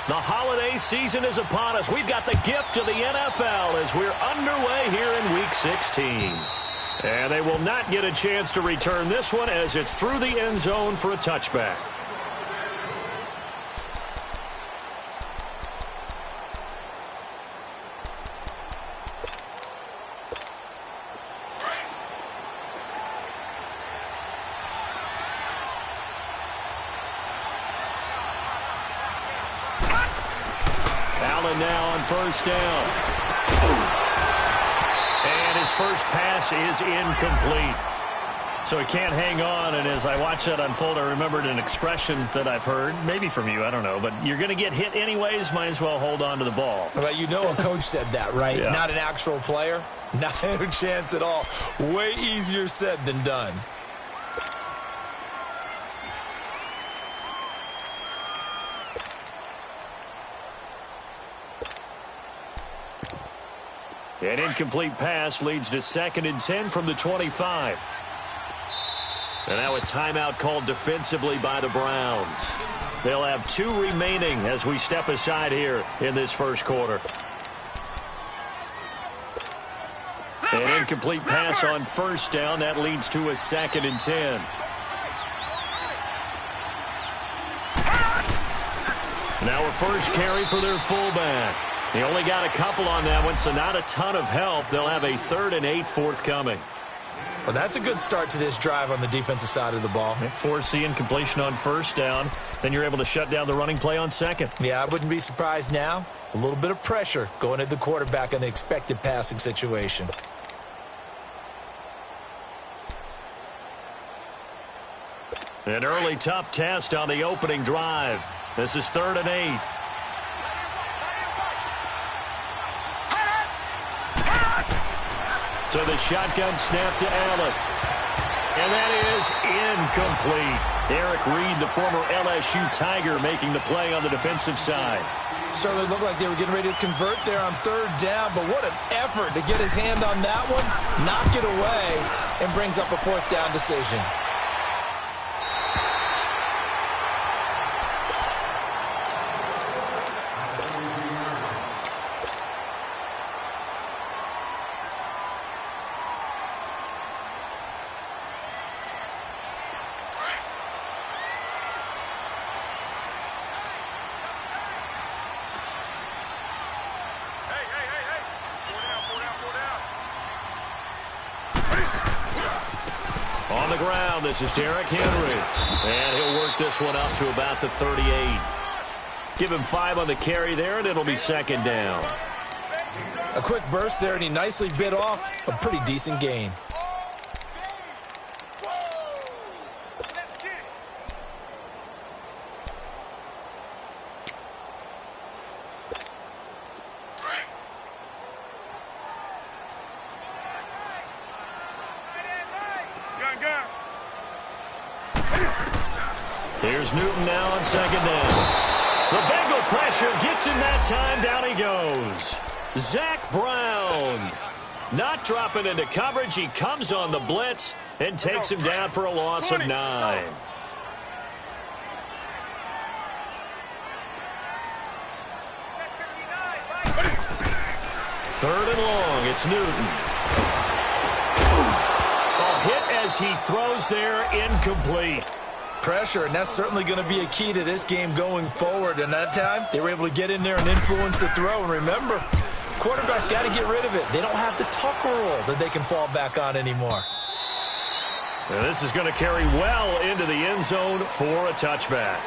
The holiday season is upon us. We've got the gift of the NFL as we're underway here in Week 16. And they will not get a chance to return this one as it's through the end zone for a touchback. Allen now on first down. And his first pass is incomplete. So he can't hang on, and as I watch that unfold, I remembered an expression that I've heard, maybe from you, I don't know, but you're going to get hit anyways, might as well hold on to the ball. Well, you know a coach said that, right? Yeah. Not an actual player. Not a chance at all. Way easier said than done. An incomplete pass leads to 2nd and 10 from the 25. And now a timeout called defensively by the Browns. They'll have 2 remaining as we step aside here in this first quarter. An incomplete pass on first down. That leads to a 2nd and 10. Now a first carry for their fullback. He only got a couple on that one, so not a ton of help. They'll have a 3rd and 8 forthcoming. Well, that's a good start to this drive on the defensive side of the ball. Force the incompletion on first down. Then you're able to shut down the running play on second. Yeah, I wouldn't be surprised now. A little bit of pressure going at the quarterback in the expected passing situation. An early tough test on the opening drive. This is 3rd and 8. So the shotgun snap to Allen. And that is incomplete. Eric Reed, the former LSU Tiger, making the play on the defensive side. Certainly looked like they were getting ready to convert there on 3rd down, but what an effort to get his hand on that one, knock it away, and brings up a 4th down decision. On the ground, this is Derrick Henry. And he'll work this one up to about the 38. Give him 5 on the carry there, and it'll be 2nd down. A quick burst there, and he nicely bit off a pretty decent gain. Here's Newton now on 2nd down. The Bengal pressure gets him that time. Down he goes. Zach Brown not dropping into coverage. He comes on the blitz and takes him down for a loss of 9. Third and long. It's Newton. A hit as he throws there, incomplete. Pressure, and that's certainly going to be a key to this game going forward. And that time, they were able to get in there and influence the throw. And remember, quarterbacks got to get rid of it. They don't have the tuck rule that they can fall back on anymore. And this is going to carry well into the end zone for a touchback.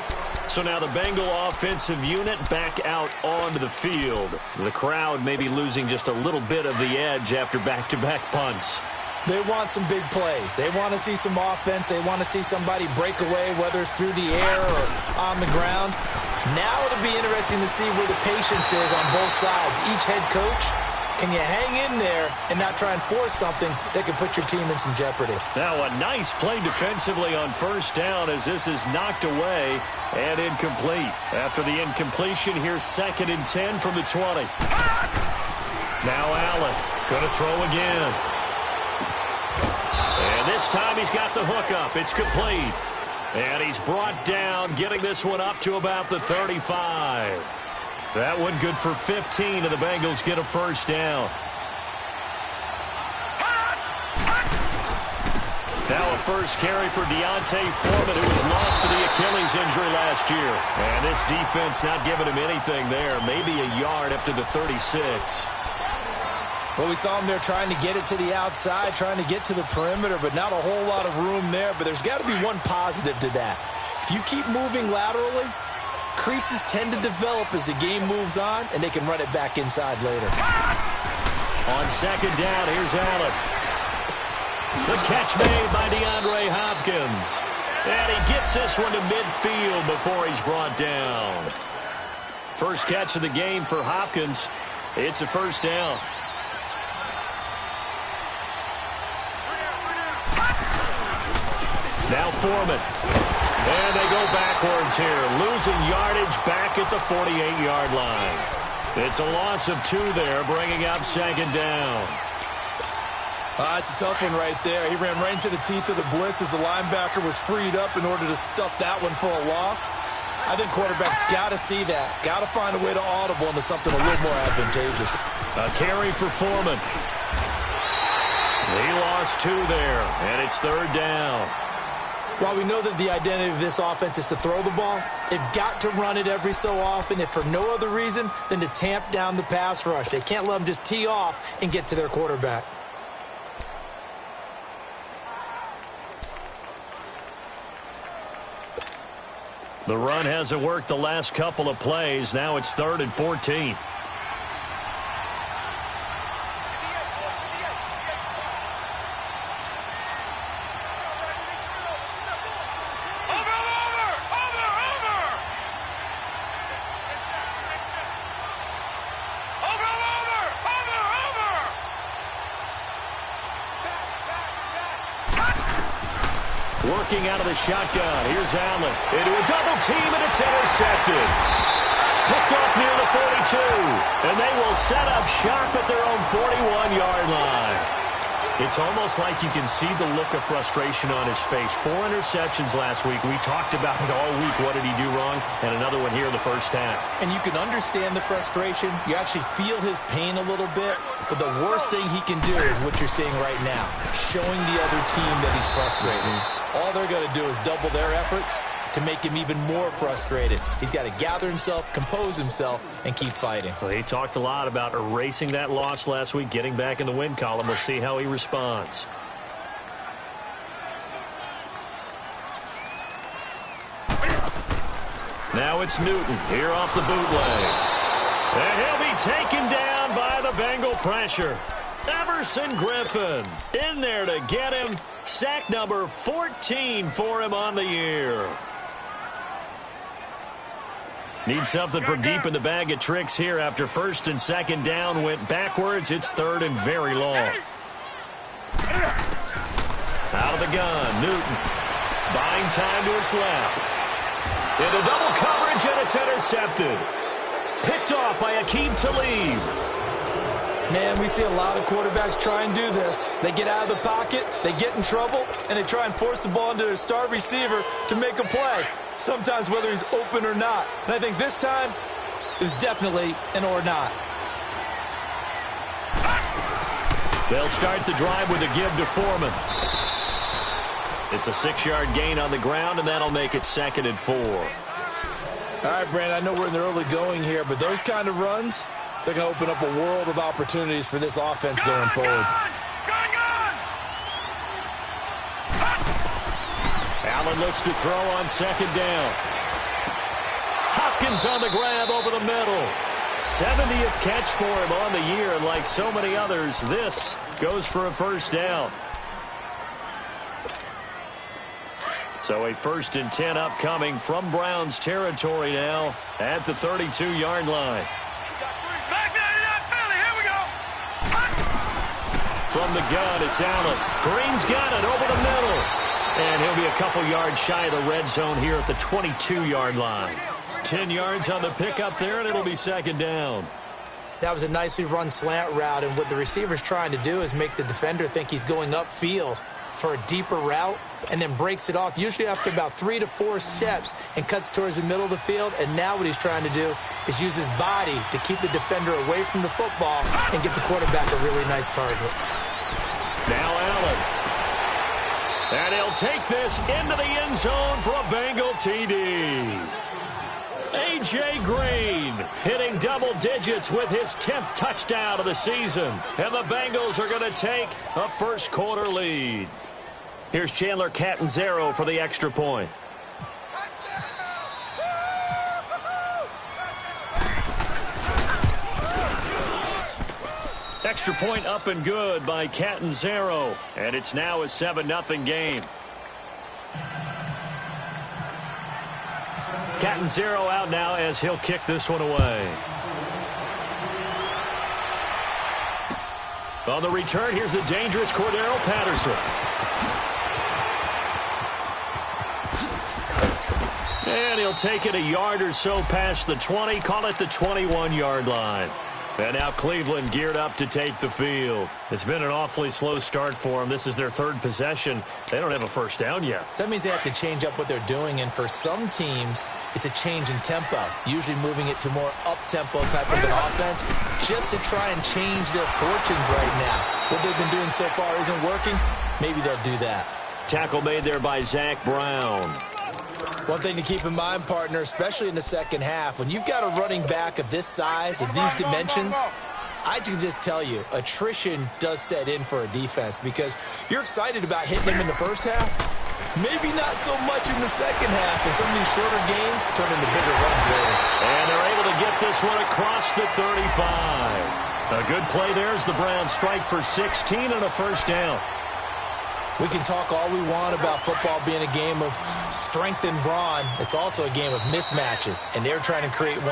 So now the Bengal offensive unit back out onto the field. The crowd may be losing just a little bit of the edge after back-to-back punts. They want some big plays. They want to see some offense. They want to see somebody break away, whether it's through the air or on the ground. Now it'll be interesting to see where the patience is on both sides. Each head coach, can you hang in there and not try and force something that could put your team in some jeopardy? Now a nice play defensively on first down as this is knocked away and incomplete. After the incompletion, here's 2nd and 10 from the 20. Now Allen going to throw again. And this time he's got the hook up. It's complete. And he's brought down, getting this one up to about the 35. That one good for 15, and the Bengals get a first down. Now a first carry for Deontay Foreman, who was lost to the Achilles injury last year. And this defense not giving him anything there. Maybe a yard up to the 36. Well, we saw him there trying to get it to the outside, trying to get to the perimeter, but not a whole lot of room there. But there's got to be one positive to that. If you keep moving laterally, creases tend to develop as the game moves on, and they can run it back inside later. On second down, here's Allen. The catch made by DeAndre Hopkins. And he gets this one to midfield before he's brought down. First catch of the game for Hopkins. It's a first down. Now Foreman. And they go backwards here, losing yardage back at the 48-yard line. It's a loss of 2 there, bringing up second down. It's a tough one right there. He ran right into the teeth of the blitz as the linebacker was freed up in order to stuff that one for a loss. I think quarterbacks got to see that. Got to find a way to audible into something a little more advantageous. A carry for Foreman. He lost 2 there, and it's third down. While we know that the identity of this offense is to throw the ball, they've got to run it every so often, if for no other reason than to tamp down the pass rush. They can't let them just tee off and get to their quarterback. The run hasn't worked the last couple of plays. Now it's 3rd and 14. Working out of the shotgun. Here's Allen into a double team, and it's intercepted. Picked off near the 42. And they will set up shop at their own 41-yard line. It's almost like you can see the look of frustration on his face. 4 interceptions last week. We talked about it all week. What did he do wrong? And another one here in the first half. And you can understand the frustration. You actually feel his pain a little bit. But the worst thing he can do is what you're seeing right now, showing the other team that he's frustrated. All they're going to do is double their efforts to make him even more frustrated. He's got to gather himself, compose himself, and keep fighting. Well, he talked a lot about erasing that loss last week, getting back in the win column. We'll see how he responds. Now it's Newton here off the bootleg. And he'll be taken down by the Bengal pressure. Everson Griffin in there to get him. Sack number 14 for him on the year. Need something from deep in the bag of tricks here after first and second down went backwards. It's 3rd and very long. Out of the gun, Newton. Buying time to his left. Into double coverage, and it's intercepted. Picked off by Akeem Talib. Man, we see a lot of quarterbacks try and do this. They get out of the pocket, they get in trouble, and they try and force the ball into their star receiver to make a play, sometimes whether he's open or not. And I think this time, it was definitely an or not. They'll start the drive with a give to Foreman. It's a 6-yard gain on the ground, and that'll make it 2nd and 4. All right, Brandon, I know we're in the early going here, but those kind of runs, they're going to open up a world of opportunities for this offense going forward. Allen looks to throw on second down. Hopkins on the grab over the middle. 70th catch for him on the year, and like so many others, this goes for a first down. So a 1st and 10 upcoming from Browns territory now at the 32-yard line. From the gun, it's Allen. Green's got it over the middle. And he'll be a couple yards shy of the red zone here at the 22-yard line. 10 yards on the pickup there, and it'll be 2nd down. That was a nicely run slant route, and what the receiver's trying to do is make the defender think he's going upfield. for a deeper route and then breaks it off, usually after about 3 to 4 steps, and cuts towards the middle of the field. And now what he's trying to do is use his body to keep the defender away from the football and get the quarterback a really nice target. Now Allen. And he'll take this into the end zone for a Bengal TD. A.J. Green hitting double digits with his 10th touchdown of the season. And the Bengals are going to take a first quarter lead. Here's Chandler Catanzaro for the extra point. Extra point up and good by Catanzaro. And it's now a 7-0 game. Catanzaro out now as he'll kick this one away. On the return, here's the dangerous Cordero Patterson. And he'll take it a yard or so past the 20, call it the 21-yard line. And now Cleveland geared up to take the field. It's been an awfully slow start for them. This is their third possession. They don't have a first down yet. So that means they have to change up what they're doing, and for some teams, it's a change in tempo, usually moving it to more up-tempo type of an offense, just to try and change their fortunes right now. What they've been doing so far isn't working. Maybe they'll do that. Tackle made there by Zach Brown. One thing to keep in mind, partner, especially in the second half, when you've got a running back of this size and these dimensions, I can just tell you, attrition does set in for a defense because you're excited about hitting him in the first half. Maybe not so much in the second half, and some of these shorter gains turn into bigger runs later. And they're able to get this one across the 35. A good play there as the Browns strike for 16 and a first down. We can talk all we want about football being a game of strength and brawn. It's also a game of mismatches, and they're trying to create one.